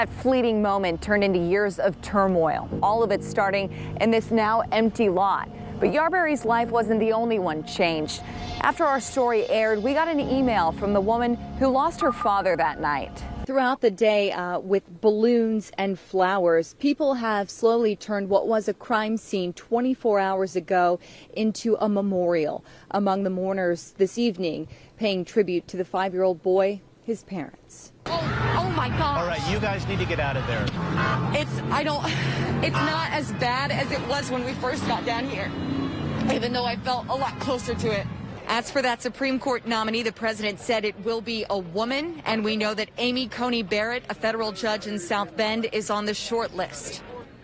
That fleeting moment turned into years of turmoil, all of it starting in this now empty lot. But Yarberry's life wasn't the only one changed. After our story aired, we got an email from the woman who lost her father that night. Throughout the day, with balloons and flowers, people have slowly turned what was a crime scene 24 hours ago into a memorial. Among the mourners this evening, paying tribute to the 5-year-old boy, his parents. Oh my God. All right, you guys need to get out of there. It's not as bad as it was when we first got down here, even though I felt a lot closer to it. As for that Supreme Court nominee, the president said it will be a woman, and we know that Amy Coney Barrett, a federal judge in South Bend, is on the short list.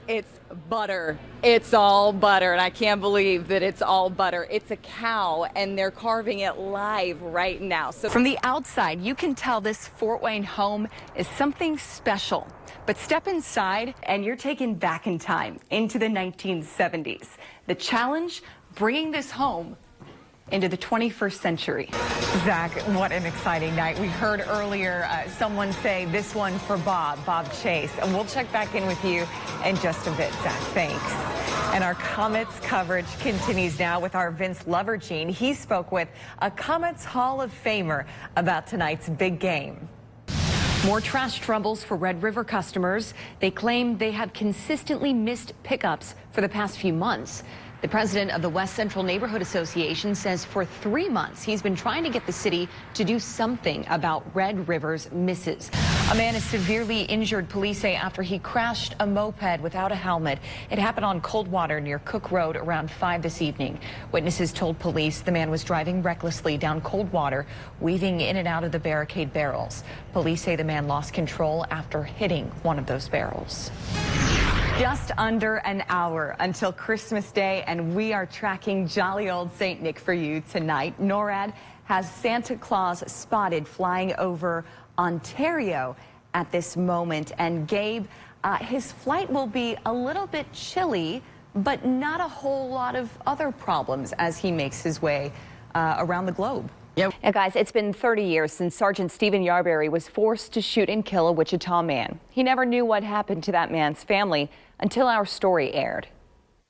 It's butter. It's all butter, and I can't believe that it's all butter. It's a cow, and they're carving it live right now. So from the outside, you can tell this Fort Wayne home is something special. But step inside, and you're taken back in time into the 1970s. The challenge, bringing this home into the 21st century. Zach, what an exciting night. We heard earlier someone say this one for Bob Chase. And we'll check back in with you in just a bit, Zach. Thanks. And our Comets coverage continues now with our Vince Lovergene. He spoke with a Comets Hall of Famer about tonight's big game. More trash troubles for Red River customers. They claim they have consistently missed pickups for the past few months. The president of the West Central Neighborhood Association says for 3 months he's been trying to get the city to do something about Red River's misses. A man is severely injured, police say, after he crashed a moped without a helmet. It happened on Coldwater near Cook Road around 5 this evening. Witnesses told police the man was driving recklessly down Coldwater, weaving in and out of the barricade barrels. Police say the man lost control after hitting one of those barrels. Just under an hour until Christmas Day, and we are tracking jolly old St. Nick for you tonight. NORAD has Santa Claus spotted flying over Ontario at this moment. And Gabe, his flight will be a little bit chilly, but not a whole lot of other problems as he makes his way around the globe. Yep. And guys, it's been 30 years since Sergeant Stephen Yarberry was forced to shoot and kill a Wichita man. He never knew what happened to that man's family until our story aired.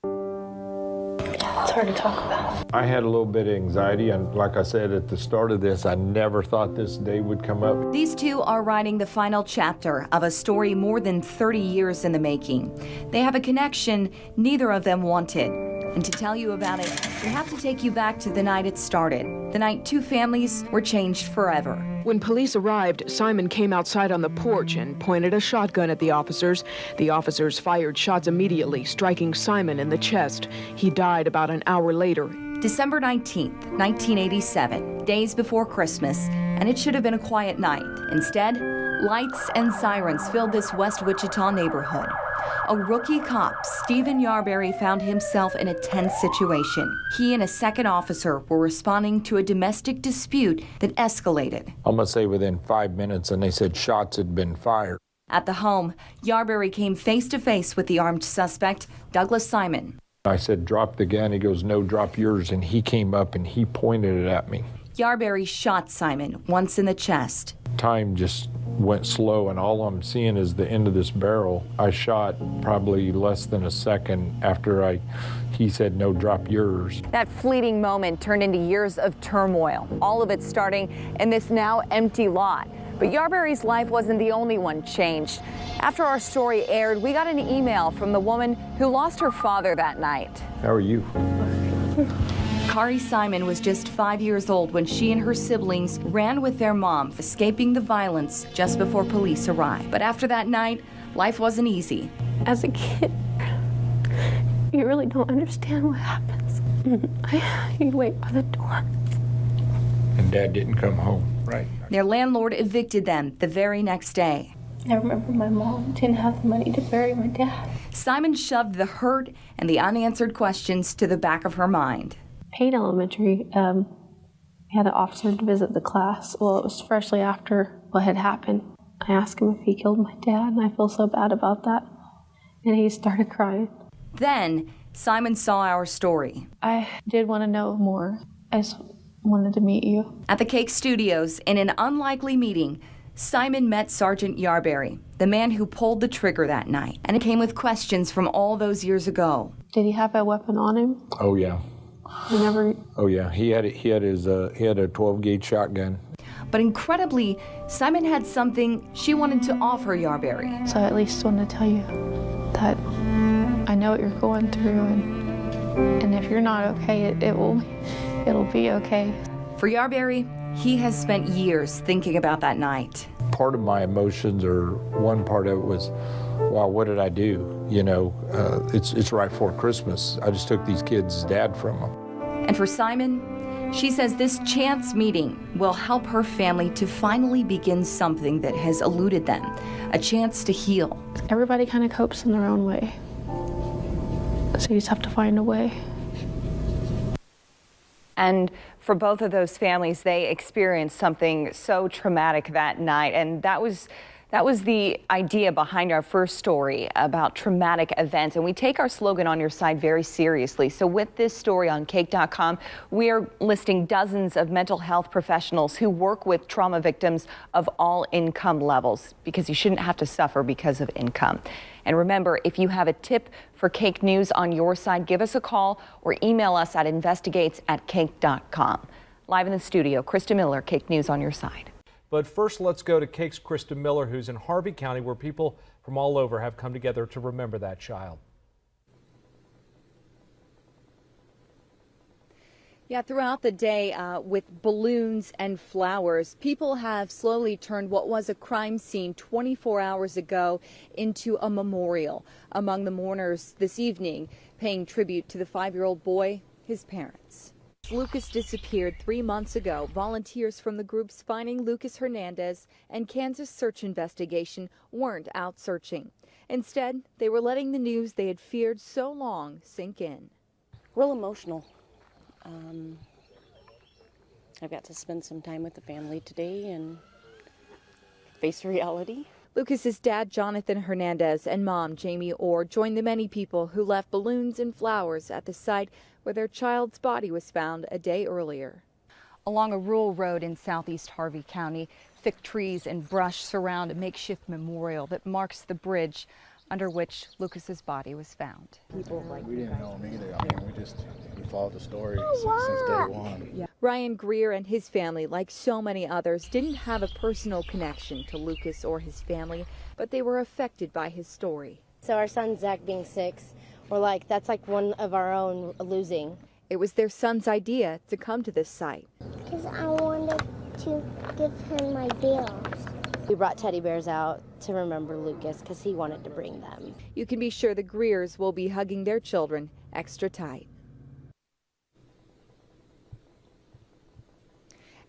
It's hard to talk about. I had a little bit of anxiety, and like I said at the start of this, I never thought this day would come up. These two are writing the final chapter of a story more than 30 years in the making. They have a connection neither of them wanted. And to tell you about it, we have to take you back to the night it started, the night two families were changed forever. When police arrived, Simon came outside on the porch and pointed a shotgun at the officers. The officers fired shots immediately, striking Simon in the chest. He died about an hour later. December 19th, 1987, days before Christmas, and it should have been a quiet night. Instead, lights and sirens filled this West Wichita neighborhood. A rookie cop, Stephen Yarberry, found himself in a tense situation. He and a second officer were responding to a domestic dispute that escalated. I'm gonna say within 5 minutes, and they said shots had been fired. At the home, Yarberry came face to face with the armed suspect, Douglas Simon. I said, drop the gun. He goes, no, drop yours. And he came up and he pointed it at me. Yarberry shot Simon once in the chest. Time just went slow, and all I'm seeing is the end of this barrel. I shot probably less than a second after he said, no, drop yours. That fleeting moment turned into years of turmoil, all of it starting in this now empty lot. But Yarberry's life wasn't the only one changed. After our story aired, we got an email from the woman who lost her father that night. How are you? Kari Simon was just 5 years old when she and her siblings ran with their mom, escaping the violence just before police arrived. But after that night, life wasn't easy. As a kid, you really don't understand what happens. You wait by the door. And Dad didn't come home, right? Their landlord evicted them the very next day. I remember my mom didn't have the money to bury my dad. Simon shoved the hurt and the unanswered questions to the back of her mind. Payne Elementary, we had an officer to visit the class. Well, it was freshly after what had happened. I asked him if he killed my dad, and I feel so bad about that. And he started crying. Then Simon saw our story. I did want to know more. I just wanted to meet you. At the KAKE studios, in an unlikely meeting, Simon met Sergeant Yarberry, the man who pulled the trigger that night, and it came with questions from all those years ago. Did he have a weapon on him? Oh yeah. He never. Oh yeah. He had a 12-gauge shotgun. But incredibly, Simon had something she wanted to offer Yarberry. So I at least wanted to tell you that I know what you're going through, and if you're not okay, it'll be okay. For Yarberry, he has spent years thinking about that night. Part of my emotions, or one part of it, was, wow, what did I do? You know, it's right before Christmas. I just took these kids' dad from them. And for Simon, she says this chance meeting will help her family to finally begin something that has eluded them, a chance to heal. Everybody kind of copes in their own way, so you just have to find a way. And for both of those families, they experienced something so traumatic that night. And that was the idea behind our first story about traumatic events. And we take our slogan "On Your Side" very seriously. So with this story on KAKE.com, we are listing dozens of mental health professionals who work with trauma victims of all income levels, because you shouldn't have to suffer because of income. And remember, if you have a tip for KAKE News on your side, give us a call or email us at investigates@kake.com. Live in the studio, Krista Miller, KAKE News on your side. But first, let's go to KAKE's Krista Miller, who's in Harvey County, where people from all over have come together to remember that child. Yeah, throughout the day, with balloons and flowers, people have slowly turned what was a crime scene 24 hours ago into a memorial. Among the mourners this evening, paying tribute to the 5-year-old boy, his parents. Lucas disappeared 3 months ago. Volunteers from the groups Finding Lucas Hernandez and Kansas Search Investigation weren't out searching. Instead, they were letting the news they had feared so long sink in. Real emotional. I've got to spend some time with the family today and face reality. Lucas's dad, Jonathan Hernandez, and mom, Jamie Orr, joined the many people who left balloons and flowers at the site where their child's body was found a day earlier. Along a rural road in southeast Harvey County, thick trees and brush surround a makeshift memorial that marks the bridge under which Lucas's body was found. People like we didn't know him either. I mean, we followed the story since day one. Yeah. Ryan Greer and his family, like so many others, didn't have a personal connection to Lucas or his family, but they were affected by his story. So our son Zach being 6, we're like, that's like one of our own losing. It was their son's idea to come to this site. Because I wanted to give him my bills. We brought teddy bears out to remember Lucas because he wanted to bring them. You can be sure the Greers will be hugging their children extra tight.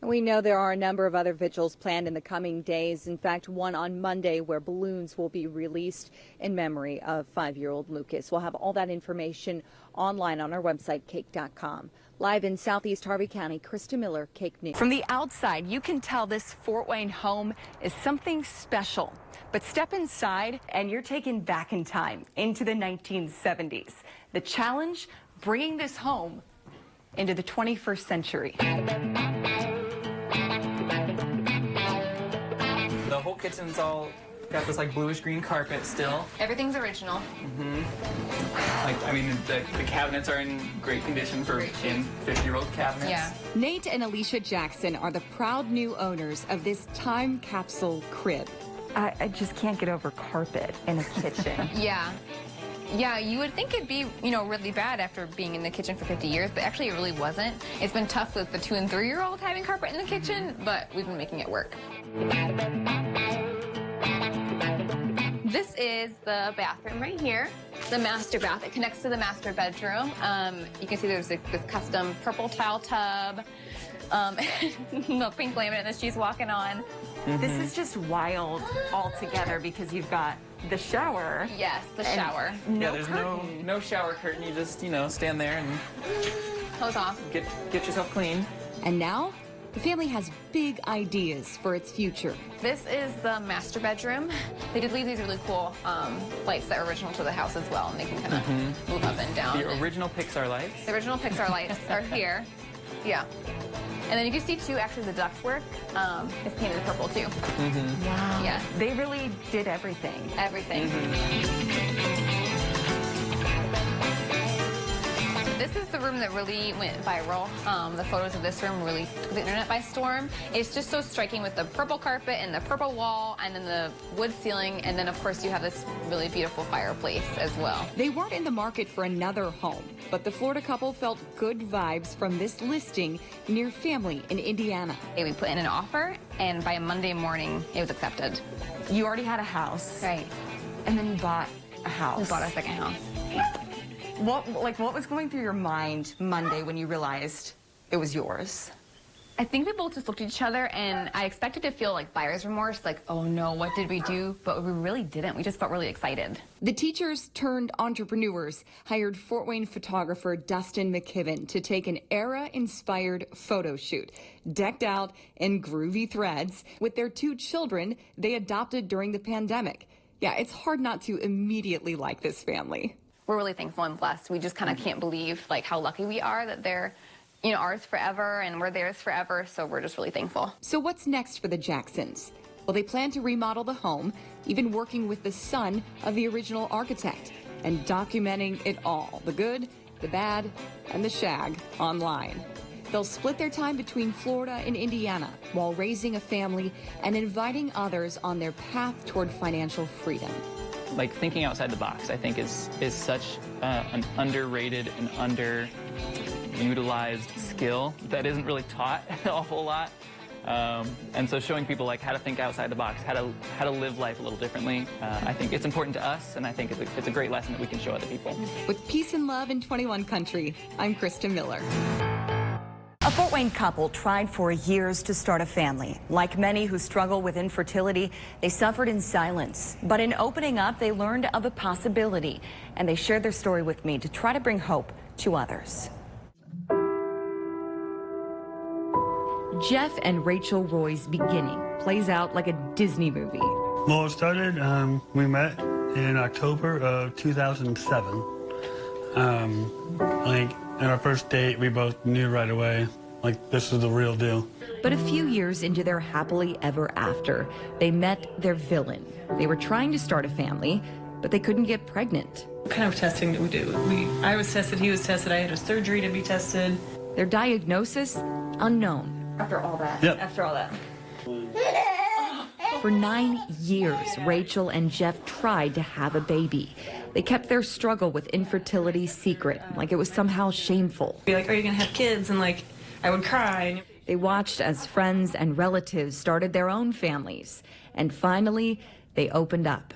And we know there are a number of other vigils planned in the coming days. In fact, one on Monday where balloons will be released in memory of 5-year-old Lucas. We'll have all that information online on our website, KAKE.com. Live in southeast Harvey County, Krista Miller, KAKE News. From the outside, you can tell this Fort Wayne home is something special. But step inside and you're taken back in time into the 1970s. The challenge, bringing this home into the 21st century. The whole kitchen's all got this like bluish green carpet still. Everything's original. Like, I mean, the cabinets are in great condition for being 50-year-old cabinets. Yeah. Nate and Alicia Jackson are the proud new owners of this time capsule crib. I just can't get over carpet in a kitchen. Yeah. Yeah, you would think it'd be, you know, really bad after being in the kitchen for 50 years, but actually it really wasn't. It's been tough with the 2- and 3-year-old having carpet in the kitchen, but we've been making it work. This is the bathroom right here, the master bath. It connects to the master bedroom. You can see there's this custom purple tile tub, the pink laminate that she's walking on. This is just wild altogether because you've got the shower. Yes, the shower. Yeah, there's no shower curtain. You just, you know, stand there and hose off. Get yourself clean. And now, the family has big ideas for its future. This is the master bedroom. They did leave these really cool lights that are original to the house as well, and they can kind of move up and down. The original Pixar lights. The original Pixar lights are here. Yeah. And then you can see too, actually the ductwork is painted purple too. Wow. Yeah. They really did everything. Everything. This is the room that really went viral. The photos of this room really took the internet by storm. It's just so striking with the purple carpet and the purple wall and then the wood ceiling. And then, of course, you have this really beautiful fireplace as well. They weren't in the market for another home, but the Florida couple felt good vibes from this listing near family in Indiana. We put in an offer, and by Monday morning, it was accepted. You already had a house. Right. And then you bought a house. We bought our second house. What was going through your mind Monday when you realized it was yours? I think we both just looked at each other, and I expected to feel like buyer's remorse, like, oh no, what did we do? But we really didn't. We just felt really excited. The teachers turned entrepreneurs hired Fort Wayne photographer Dustin McKibben to take an era-inspired photo shoot, decked out in groovy threads, with their 2 children they adopted during the pandemic. Yeah, it's hard not to immediately like this family. We're really thankful and blessed. We just kind of can't believe like how lucky we are that they're, you know, ours forever and we're theirs forever. So we're just really thankful. So what's next for the Jacksons? Well, they plan to remodel the home, even working with the son of the original architect and documenting it all, the good, the bad, and the shag online. They'll split their time between Florida and Indiana while raising a family and inviting others on their path toward financial freedom. Like thinking outside the box, I think is such an underrated and underutilized skill that isn't really taught a whole lot. And so showing people like how to think outside the box, how to live life a little differently, I think it's important to us, and I think it's a great lesson that we can show other people. With peace and love in 21 country, I'm Krista Miller. A Fort Wayne couple tried for years to start a family. Like many who struggle with infertility, they suffered in silence. But in opening up, they learned of a possibility, and they shared their story with me to try to bring hope to others. Jeff and Rachel Roy's beginning plays out like a Disney movie. Well, it started, we met in October of 2007. In our first date, we both knew right away, like, this is the real deal. But a few years into their happily ever after, they met their villain. They were trying to start a family, but they couldn't get pregnant. What kind of testing did we do? I was tested, he was tested, I had a surgery to be tested. Their diagnosis, unknown. After all that. Yep. After all that. For 9 years, Rachel and Jeff tried to have a baby. They kept their struggle with infertility secret, like it was somehow shameful. Be like, are you gonna have kids? And like, I would cry. They watched as friends and relatives started their own families. And finally, they opened up.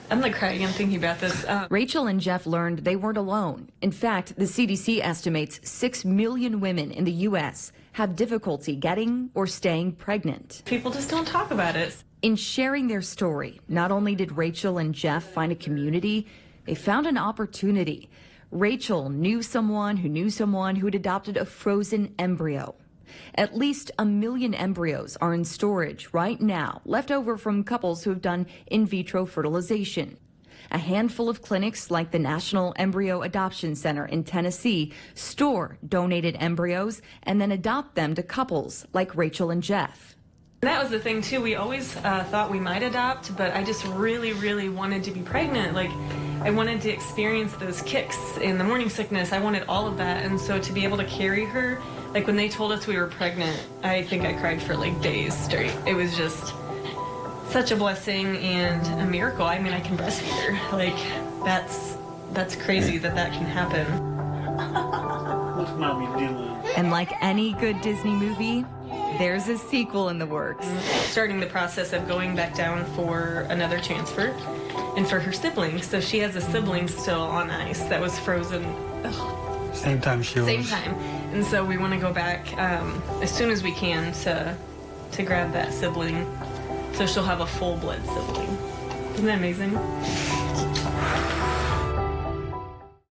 I'm like crying again thinking about this. Rachel and Jeff learned they weren't alone. In fact, the CDC estimates 6 million women in the U.S. have difficulty getting or staying pregnant. People just don't talk about it. In sharing their story, not only did Rachel and Jeff find a community, they found an opportunity. Rachel knew someone who had adopted a frozen embryo. At least 1 million embryos are in storage right now, left over from couples who have done in vitro fertilization. A handful of clinics like the National Embryo Adoption Center in Tennessee store donated embryos and then adopt them to couples like Rachel and Jeff. That was the thing too, we always thought we might adopt, but I just really, really wanted to be pregnant. Like, I wanted to experience those kicks in the morning sickness. I wanted all of that, and so to be able to carry her, like when they told us we were pregnant, I think I cried for like days straight. It was just such a blessing and a miracle. I mean, I can breastfeed her. Like, that's crazy that can happen. What's mommy doing? And like any good Disney movie, there's a sequel in the works. Starting the process of going back down for another transfer and for her siblings. So she has a sibling still on ice that was frozen. Ugh. Same time she was. Same time. And so we want to go back as soon as we can to grab that sibling so she'll have a full blood sibling. Isn't that amazing?